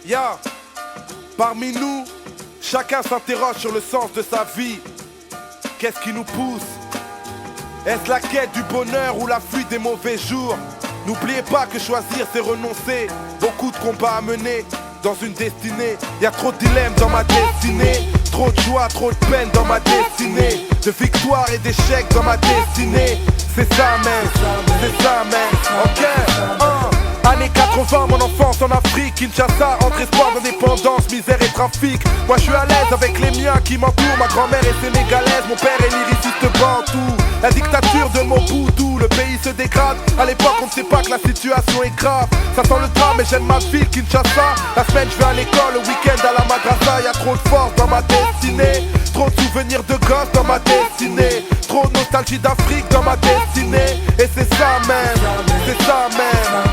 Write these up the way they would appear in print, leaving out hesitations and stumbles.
Ya, parmi nous, chacun s'interroge sur le sens de sa vie. Qu'est-ce qui nous pousse? Est-ce la quête du bonheur ou la fuite des mauvais jours? N'oubliez pas que choisir c'est renoncer. Beaucoup de combats à mener dans une destinée. Y'a trop de dilemmes dans ma destinée. Trop de joie, trop de peine dans ma destinée. De victoires et d'échecs dans ma destinée. C'est ça même, c'est ça même. Ok, Années 80, mon enfance en Afrique, Kinshasa, entre espoir d'indépendance, misère et trafic. Moi je suis à l'aise avec les miens qui m'entourent. Ma grand-mère est sénégalaise, mon père est lyriciste bantou. La dictature de Mobutu, le pays se dégrade. À l'époque on ne sait pas que la situation est grave. Ça sent le drame mais j'aime ma ville, Kinshasa. La semaine je vais à l'école, le week-end à la madrasa. Y'a trop de force dans ma destinée. Trop de souvenirs de gosses dans ma destinée. Trop de nostalgie d'Afrique dans ma destinée. Et c'est ça même, c'est ça même.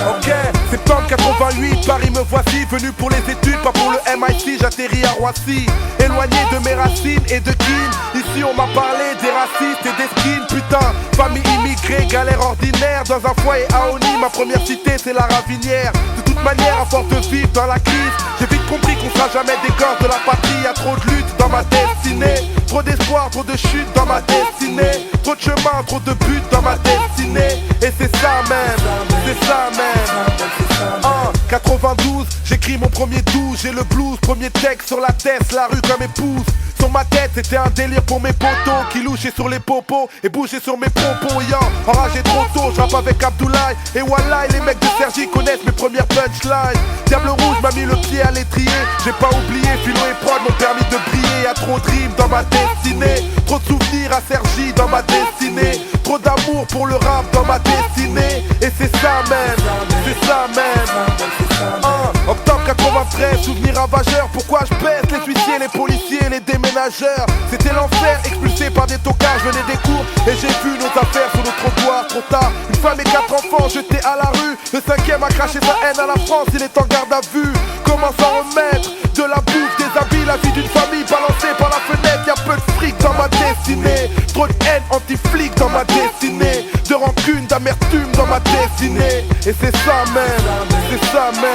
Ok, septembre 88, Paris me voici. Venu pour les études, pas pour le MIT. J'atterris à Roissy, éloigné de mes racines et de kin. Ici on m'a parlé des racistes et des skins. Putain, famille immigrée, galère ordinaire. Dans un foyer à Oni, ma première cité c'est la Ravinière. De toute manière, à force de vivre dans la crise, j'ai vite compris qu'on sera jamais des gosses de la patrie. Y'a trop de luttes dans ma destinée. Trop d'espoir, trop de chutes dans ma destinée. Trop de chemin, trop de buts dans ma destinée. Et c'est ça même, c'est ça même. 92, j'écris mon premier 12. J'ai le blues, premier texte sur la tête, la rue comme épouse. Sur ma tête, c'était un délire pour mes potos qui louchaient sur les popos et bougeaient sur mes propos. Enragé trop tôt, je rappe avec Abdoulaye. Et Wallahi, les mecs de Sergi connaissent mes premières punchlines. Diable rouge m'a mis le pied à l'étrier. J'ai pas oublié, Philo et Prod m'ont permis de briller. Y'a trop de rimes dans ma destinée. Trop de souvenirs à Sergi dans ma destinée. Trop d'amour pour le rap dans ma destinée. Et c'est ça même, c'est ça même. Octobre 93, souvenir ravageur. Pourquoi je baisse les huissiers, les policiers, les déménageurs? C'était l'enfer, expulsé par des tocards. Je venais des cours et j'ai vu nos affaires sur le trottoir. Trop tard, une femme et 4 enfants jetés à la rue. Le 5e a craché sa haine à la France, il est en garde à vue. Comment s'en remettre? De la bouffe, des habits, la vie d'une famille balancée par la fenêtre. Y'a peu de fric dans ma destinée. Trop de haine anti-flic dans ma destinée. De rancune, d'amertume dans ma destinée. Et c'est ça même, c'est ça même.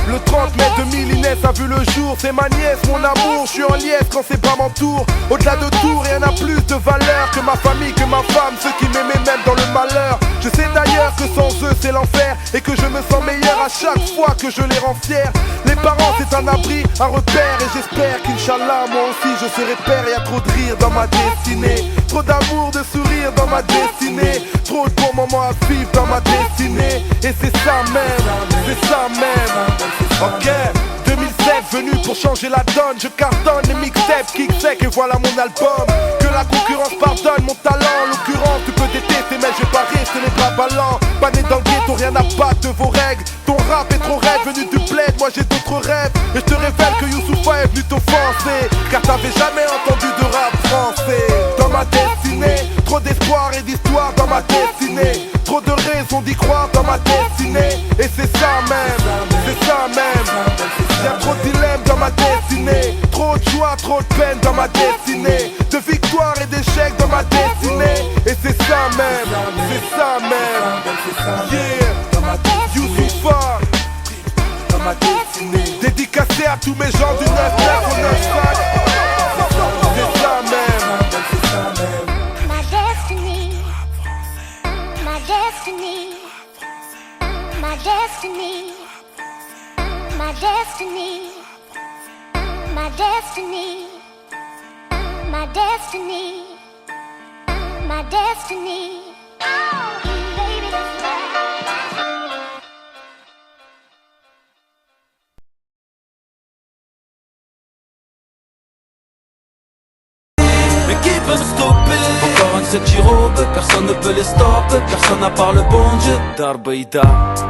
Le 30 mai 2000, Inès a vu le jour. C'est ma nièce, mon amour, je suis en liesse quand c'est pas mon tour. Au-delà de tout, rien n'a plus de valeur que ma famille, que ma femme, ceux qui m'aimaient même dans le malheur. Je sais d'ailleurs que sans eux c'est l'enfer. Et que je me sens meilleur à chaque fois que je les rends fiers. Les parents c'est un abri, un repère. Et j'espère qu'Inch'Allah moi aussi je serai père. Y'a trop de rire dans ma destinée. Trop d'amour, de sourire dans ma destinée. Trop de bons moments à vivre dans ma destinée. Et c'est ça même, c'est ça même. Ok, 2007 venu pour changer la donne. Je cartonne les mixtapes, kick sec et voilà mon album. Que la concurrence pardonne mon talent. En l'occurrence tu peux détester mais je vais pas rester les bras ballants. Pas né dans le ghetto, rien à battre de vos règles. Ton rap est trop raide, venu du bled, moi j'ai d'autres rêves. Et je te révèle que Youssoufa est venu t'offenser. Car t'avais jamais entendu de rap français. Dans ma destinée, trop d'espoir et d'histoire dans ma destinée. Trop de raisons d'y croire dans ma destinée. Et c'est ça même, c'est ça même. Y'a trop de dilemmes dans ma destinée. Trop de joie, trop de peine dans ma destinée. De victoires et d'échecs dans ma destinée. Et c'est ça même, c'est ça même. Yeah, Youssoufa dans ma destinée. Dédicacé à tous mes gens du 9-9 au 9-5. C'est ça même. My destiny, my destiny, my destiny, my destiny, my destiny, my destiny, my destiny. Oh, baby, that's right. Mais qui peut me stopper? Encore un de ces petits robes, personne ne peut les stopper. Personne à part le bon Dieu, Darbaïda.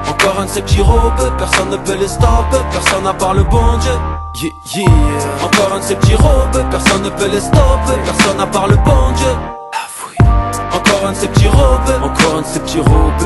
Encore un de ces petits robes, personne ne peut les stopper. Personne à part le bon Dieu, yeah, yeah. Encore un de ces petits robes, personne ne peut les stopper. Personne à part le bon Dieu, encore un de ces petits robes, encore un de ces petits robes.